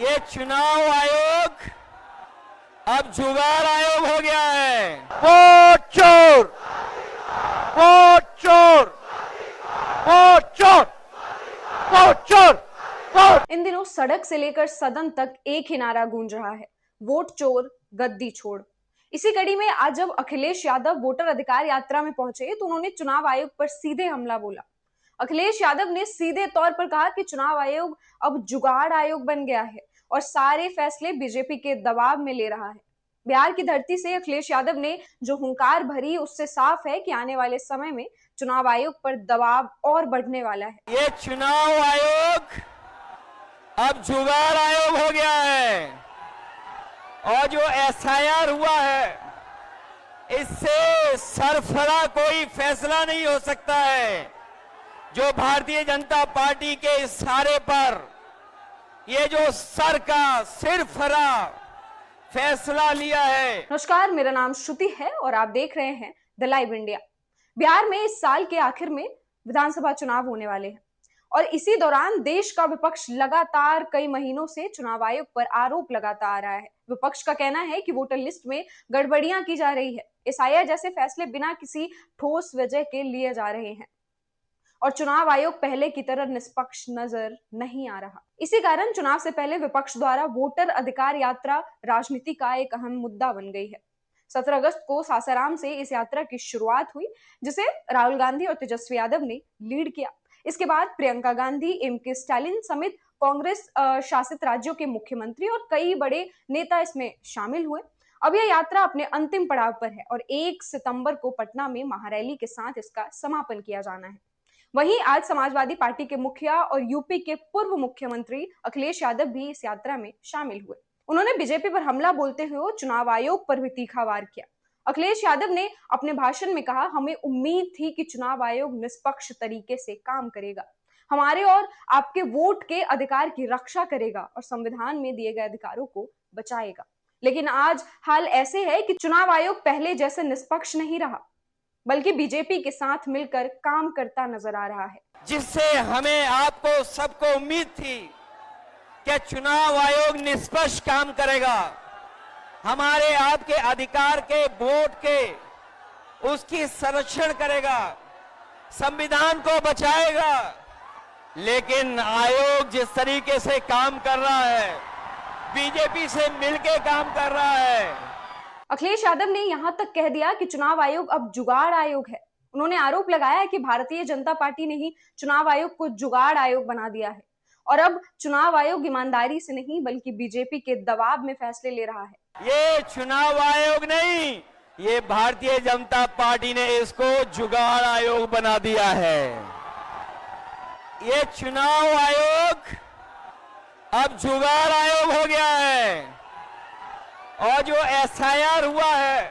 ये चुनाव आयोग अब जुगाड़ आयोग हो गया है। वोट चोर, वोट चोर, वोट चोर, वोट चोर, वोट। इन दिनों सड़क से लेकर सदन तक एक ही नारा गूंज रहा है, वोट चोर गद्दी छोड़। इसी कड़ी में आज जब अखिलेश यादव वोटर अधिकार यात्रा में पहुंचे तो उन्होंने चुनाव आयोग पर सीधे हमला बोला। अखिलेश यादव ने सीधे तौर पर कहा कि चुनाव आयोग अब जुगाड़ आयोग बन गया है और सारे फैसले बीजेपी के दबाव में ले रहा है। बिहार की धरती से अखिलेश यादव ने जो हुंकार भरी, उससे साफ है कि आने वाले समय में चुनाव आयोग पर दबाव और बढ़ने वाला है। ये चुनाव आयोग अब जुगाड़ आयोग हो गया है और जो एसआईआर हुआ है, इससे सरफरा कोई फैसला नहीं हो सकता है। जो भारतीय जनता पार्टी के इशारे पर ये जो सर का सिरफरा फैसला लिया है। नमस्कार, मेरा नाम श्रुति है और आप देख रहे हैं द लाइव इंडिया। बिहार में इस साल के आखिर में विधानसभा चुनाव होने वाले हैं और इसी दौरान देश का विपक्ष लगातार कई महीनों से चुनाव आयोग पर आरोप लगाता आ रहा है। विपक्ष का कहना है कि वोटर लिस्ट में गड़बड़ियां की जा रही है, एसआईआर जैसे फैसले बिना किसी ठोस वजह के लिए जा रहे हैं और चुनाव आयोग पहले की तरह निष्पक्ष नजर नहीं आ रहा। इसी कारण चुनाव से पहले विपक्ष द्वारा वोटर अधिकार यात्रा राजनीति का एक अहम मुद्दा बन गई है। 17 अगस्त को सासाराम से इस यात्रा की शुरुआत हुई, जिसे राहुल गांधी और तेजस्वी यादव ने लीड किया। इसके बाद प्रियंका गांधी, एमके स्टालिन समेत कांग्रेस शासित राज्यों के मुख्यमंत्री और कई बड़े नेता इसमें शामिल हुए। अब यह यात्रा अपने अंतिम पड़ाव पर है और 1 सितंबर को पटना में महारैली के साथ इसका समापन किया जाना है। वहीं आज समाजवादी पार्टी के मुखिया और यूपी के पूर्व मुख्यमंत्री अखिलेश यादव भी इस यात्रा में शामिल हुए। उन्होंने बीजेपी पर हमला बोलते हुए चुनाव आयोग पर भी तीखा वार किया। अखिलेश यादव ने अपने भाषण में कहा, हमें उम्मीद थी कि चुनाव आयोग निष्पक्ष तरीके से काम करेगा, हमारे और आपके वोट के अधिकार की रक्षा करेगा और संविधान में दिए गए अधिकारों को बचाएगा। लेकिन आज हाल ऐसे है कि चुनाव आयोग पहले जैसे निष्पक्ष नहीं रहा, बल्कि बीजेपी के साथ मिलकर काम करता नजर आ रहा है। जिससे हमें आपको सबको उम्मीद थी कि चुनाव आयोग निष्पक्ष काम करेगा, हमारे आपके अधिकार के वोट के उसकी संरक्षण करेगा, संविधान को बचाएगा। लेकिन आयोग जिस तरीके से काम कर रहा है, बीजेपी से मिलकर काम कर रहा है। अखिलेश यादव ने यहां तक कह दिया कि चुनाव आयोग अब जुगाड़ आयोग है। उन्होंने आरोप लगाया कि भारतीय जनता पार्टी ने ही चुनाव आयोग को जुगाड़ आयोग बना दिया है और अब चुनाव आयोग ईमानदारी से नहीं बल्कि बीजेपी के दबाव में फैसले ले रहा है। ये चुनाव आयोग नहीं, ये भारतीय जनता पार्टी ने इसको जुगाड़ आयोग बना दिया है। ये चुनाव आयोग अब जुगाड़ आयोग हो गया है और जो एसआईआर हुआ है,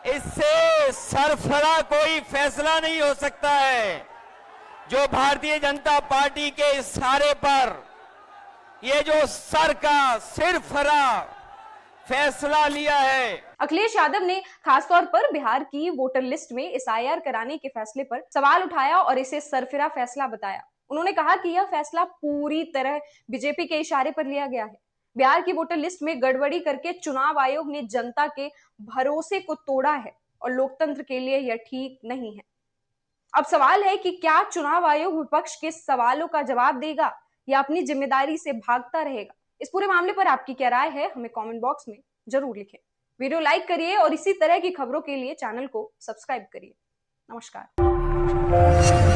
इससे सरफरा कोई फैसला नहीं हो सकता है। जो भारतीय जनता पार्टी के इशारे पर ये जो सर का सिरफरा फैसला लिया है। अखिलेश यादव ने खासतौर पर बिहार की वोटर लिस्ट में एसआईआर कराने के फैसले पर सवाल उठाया और इसे सरफिरा फैसला बताया। उन्होंने कहा कि यह फैसला पूरी तरह बीजेपी के इशारे पर लिया गया है। बिहार की वोटर लिस्ट में गड़बड़ी करके चुनाव आयोग ने जनता के भरोसे को तोड़ा है और लोकतंत्र के लिए यह ठीक नहीं है। अब सवाल है कि क्या चुनाव आयोग विपक्ष के सवालों का जवाब देगा या अपनी जिम्मेदारी से भागता रहेगा? इस पूरे मामले पर आपकी क्या राय है, हमें कमेंट बॉक्स में जरूर लिखें। वीडियो लाइक करिए और इसी तरह की खबरों के लिए चैनल को सब्सक्राइब करिए। नमस्कार।